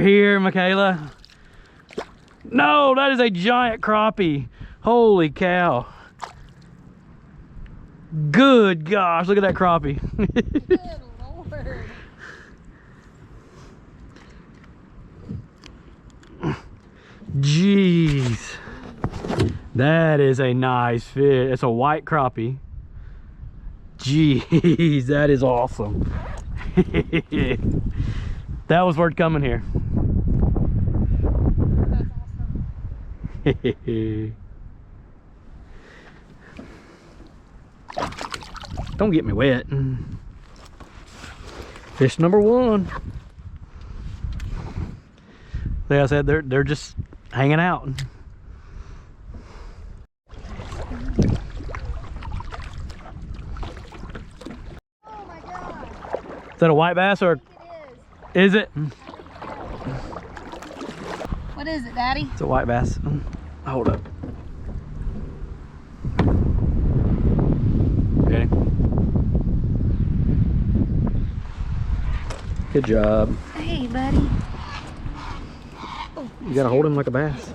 here, Michaela. No, that is a giant crappie. Holy cow. Good gosh, look at that crappie. Good Lord. Jeez. That is a nice fish. It's a white crappie. Jeez, that is awesome. That was worth coming here. That's awesome. Don't get me wet. Fish number one. Like I said, they're just hanging out. Oh my God. Is that a white bass or is it? What is it, Daddy? It's a white bass. Hold up. Okay. Good job. Hey, buddy. You gotta hold him like a bass.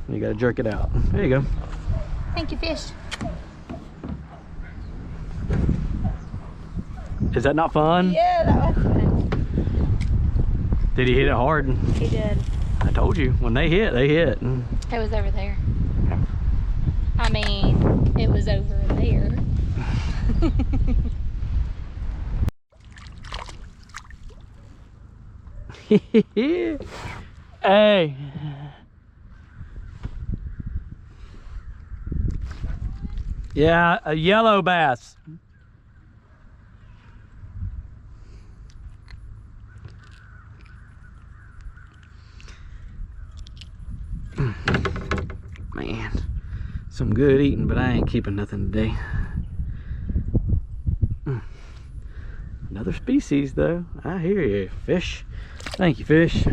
You gotta jerk it out. There you go. Thank you, fish. Is that not fun? Yeah, that was fun. Did he hit it hard? He did. I told you, when they hit, they hit. It was over there. I mean, it was over there. Hey. Yeah, a yellow bass. Man, some good eating, but I ain't keeping nothing today. Another species though. I hear you, fish. Thank you, fish.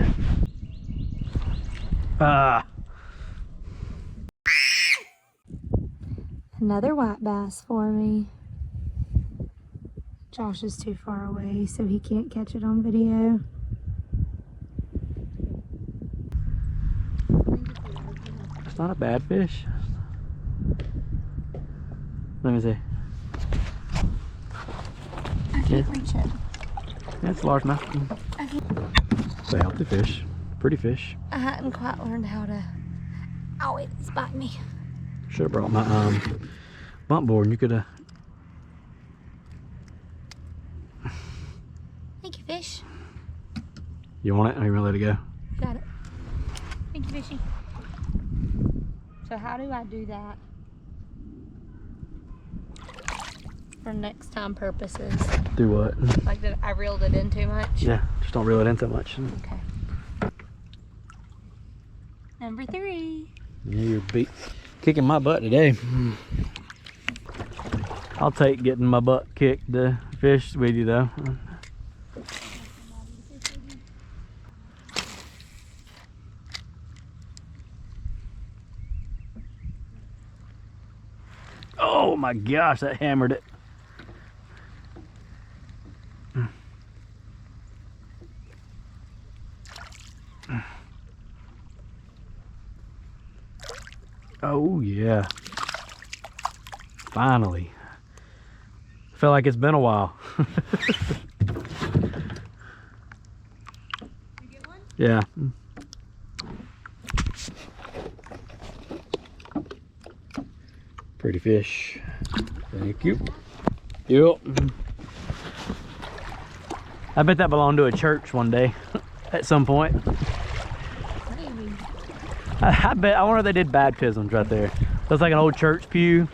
Another white bass for me. Josh is too far away, so he can't catch it on video. It's not a bad fish. Let me see. I can't reach it. Yeah, it's largemouth. It's a healthy fish. Pretty fish. I hadn't quite learned how to... Oh, it's biting me. Should have brought my bump board and you could have... Thank you, fish. You want it or you want to let it go? Got it. Thank you, fishy. So how do I do that for next time purposes? Do what? Like that I reeled it in too much? Yeah, just don't reel it in so much. Okay. Number 3. Yeah, you're kicking my butt today. I'll take getting my butt kicked to fish with you though. Oh my gosh, that hammered it. Oh yeah. Finally. Feel like it's been a while. You get one? Yeah. Pretty fish. Thank you. Yep. I bet that belonged to a church one day at some point. Maybe. I bet, I wonder if they did baptisms right there. Looks like an old church pew.